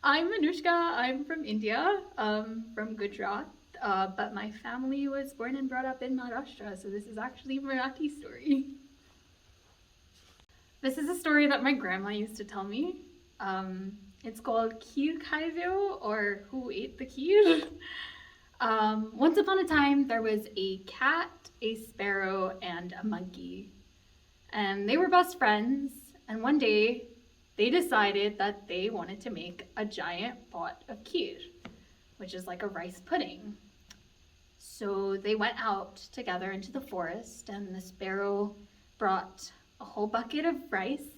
I'm Anushka. I'm from India, from Gujarat, but my family was born and brought up in Maharashtra, so this is actually a Marathi story. This is a story that my grandma used to tell me. It's called Kheer Khaivyo, or Who Ate the Kheer? Once upon a time, there was a cat, a sparrow, and a monkey. And they were best friends, and one day they decided that they wanted to make a giant pot of kheer, which is like a rice pudding. So they went out together into the forest, and the sparrow brought a whole bucket of rice,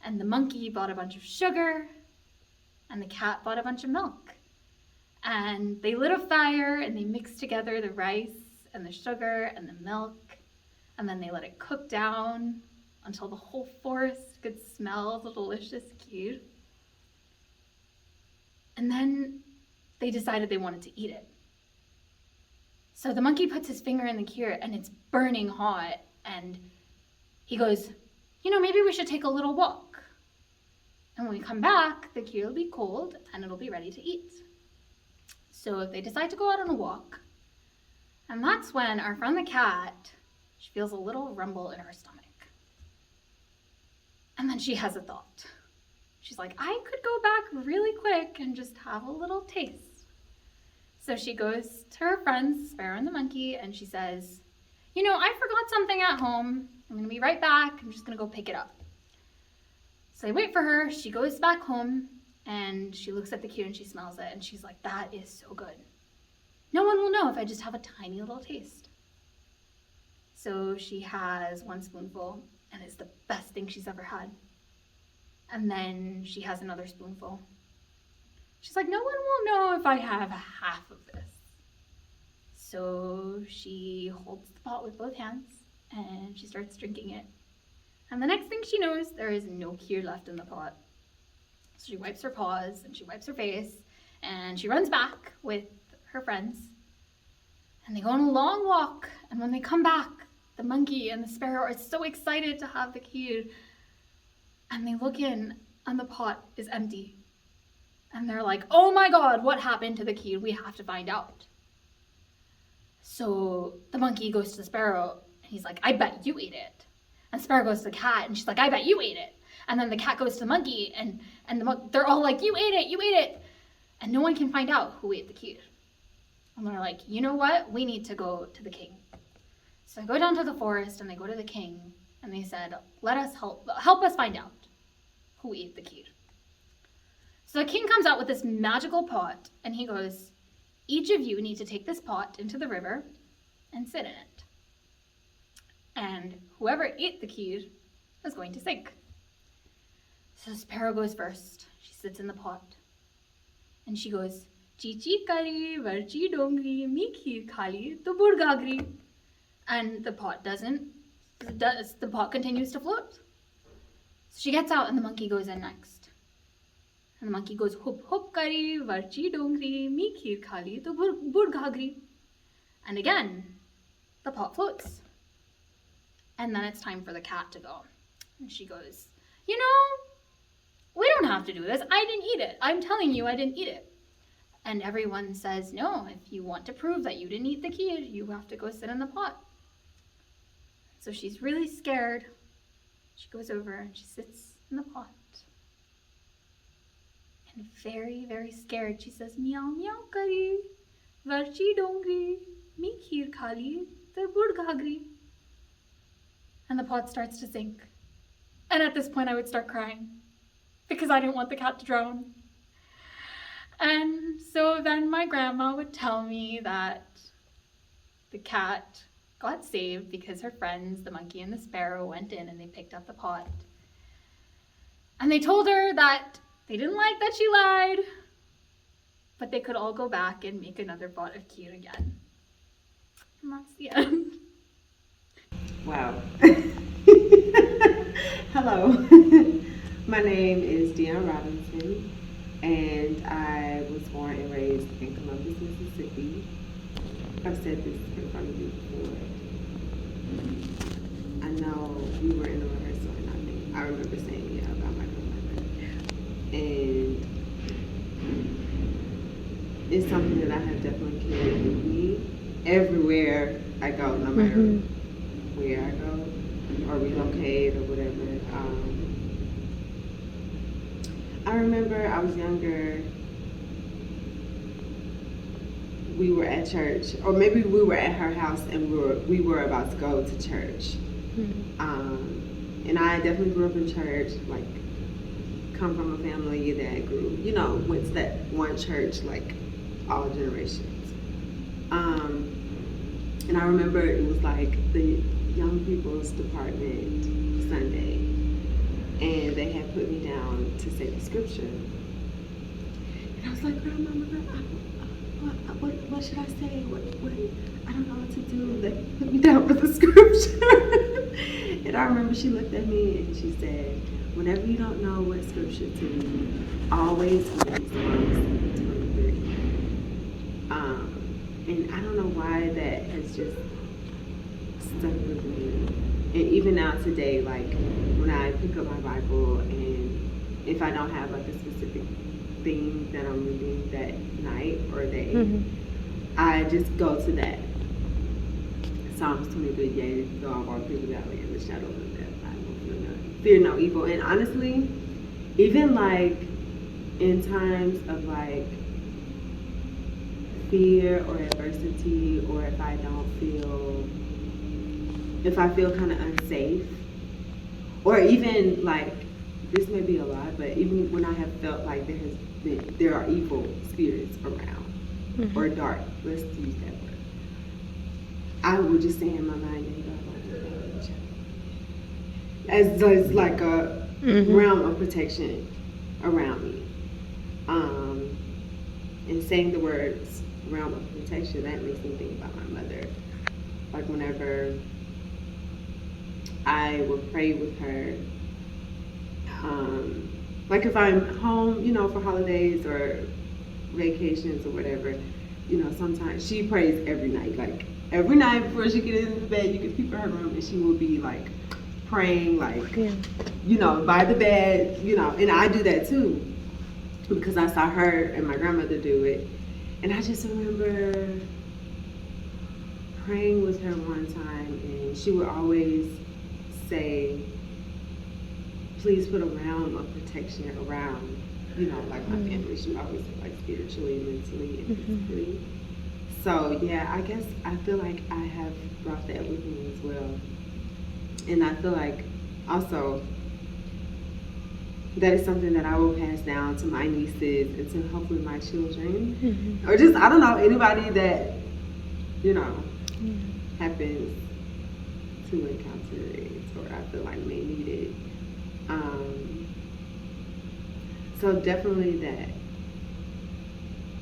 and the monkey bought a bunch of sugar, and the cat bought a bunch of milk. And they lit a fire and they mixed together the rice and the sugar and the milk, and then they let it cook down until the whole forest could smell the delicious kheer. And then they decided they wanted to eat it. So the monkey puts his finger in the kheer and it's burning hot, and he goes, maybe we should take a little walk. And when we come back, the kheer will be cold and it'll be ready to eat. So they decide to go out on a walk. And that's when our friend the cat, she feels a little rumble in her stomach. And then she has a thought. She's like, I could go back really quick and just have a little taste. So she goes to her friends, Sparrow and the monkey, and she says, I forgot something at home. I'm gonna be right back. I'm just gonna go pick it up. So they wait for her. She goes back home and she looks at the kheer and she smells it and she's like, that is so good. No one will know if I just have a tiny little taste. So she has one spoonful and it's the best thing she's ever had. And then she has another spoonful. She's like, no one will know if I have half of this. So she holds the pot with both hands and she starts drinking it. And the next thing she knows, there is no kheer left in the pot. So she wipes her paws and she wipes her face and she runs back with her friends. And they go on a long walk, and when they come back, the monkey and the sparrow are so excited to have the kheer. And they look in and the pot is empty. And they're like, oh my God, what happened to the kheer? We have to find out. So the monkey goes to the sparrow and he's like, I bet you ate it. And Sparrow goes to the cat and she's like, I bet you ate it. And then the cat goes to the monkey and they're all like, you ate it. And no one can find out who ate the kheer. And they're like, you know what? We need to go to the king. So they go down to the forest and they go to the king and they said, let us help us find out who ate the kheer. So the king comes out with this magical pot and he goes, each of you need to take this pot into the river and sit in it. And whoever ate the kheer is going to sink. So Sparrow goes first. She sits in the pot. And she goes, Chichi kari, varchi dongri, mi kheer khali, to burgagri. And the pot the pot continues to float. So she gets out and the monkey goes in next. And the monkey goes, hup hup kari, varchi dongri, mi kheer khali, to burgagri. And again, the pot floats. And then it's time for the cat to go. And she goes, we don't have to do this. I didn't eat it. I'm telling you I didn't eat it. And everyone says, no, if you want to prove that you didn't eat the kheer, you have to go sit in the pot. So she's really scared. She goes over and she sits in the pot. And very, very scared, she says, meow meow kari, varchi dongri, mi kheer khali, tar burgagri. And the pot starts to sink. And at this point I would start crying because I didn't want the cat to drown. And so then my grandma would tell me that the cat got saved because her friends, the monkey and the sparrow, went in and they picked up the pot. And they told her that they didn't like that she lied, but they could all go back and make another pot of kheer again. And that's the end. Wow. Hello. My name is Deion Robinson, and I was born and raised in Columbus, Mississippi. I've said this in front of you before. I know we were in the rehearsal, and I remember saying, yeah, about my grandmother. And it's something that I have definitely carried with me everywhere I go, no matter where I go or relocate or whatever. I remember I was younger. We were at church, or maybe we were at her house, and we were about to go to church. And I definitely grew up in church, like come from a family that grew, went to that one church like all generations. And I remember it was like the young people's department Sunday, and they had put me down to say the scripture. And I was like, Grandma, what should I say? What? I don't know what to do. They put me down for the scripture. And I remember she looked at me and she said, whenever you don't know what scripture to read, always read Psalms 23. And I don't know why that has just stuck with me. And even now today, like when I pick up my Bible, and if I don't have like a specific theme that I'm reading that night or day, I just go to that. Psalms 23, yea, though I walk through the valley in the shadow of death, I will fear no evil. And honestly, even like in times of like fear or adversity, or if I feel kind of unsafe, or even like, this may be a lot, but even when I have felt like there are evil spirits around, or dark, let's use that word, I would just stay in my mind and go, as like a realm of protection around me. And saying the words realm of protection, that makes me think about my mother. Like whenever I would pray with her, like if I'm home, for holidays or vacations or whatever, sometimes she prays every night. Like every night before she gets into bed, you can peep in her room and she will be like praying, like, by the bed, and I do that too, because I saw her and my grandmother do it. And I just remember praying with her one time, and she would always say, please put a realm of protection around, like my family. She would always say, like, spiritually, mentally, and physically. So yeah, I guess I feel like I have brought that with me as well. And I feel like also that is something that I will pass down to my nieces and to hopefully my children, or just, I don't know, anybody that, happens to encounter it, or I feel like may need it. So definitely that.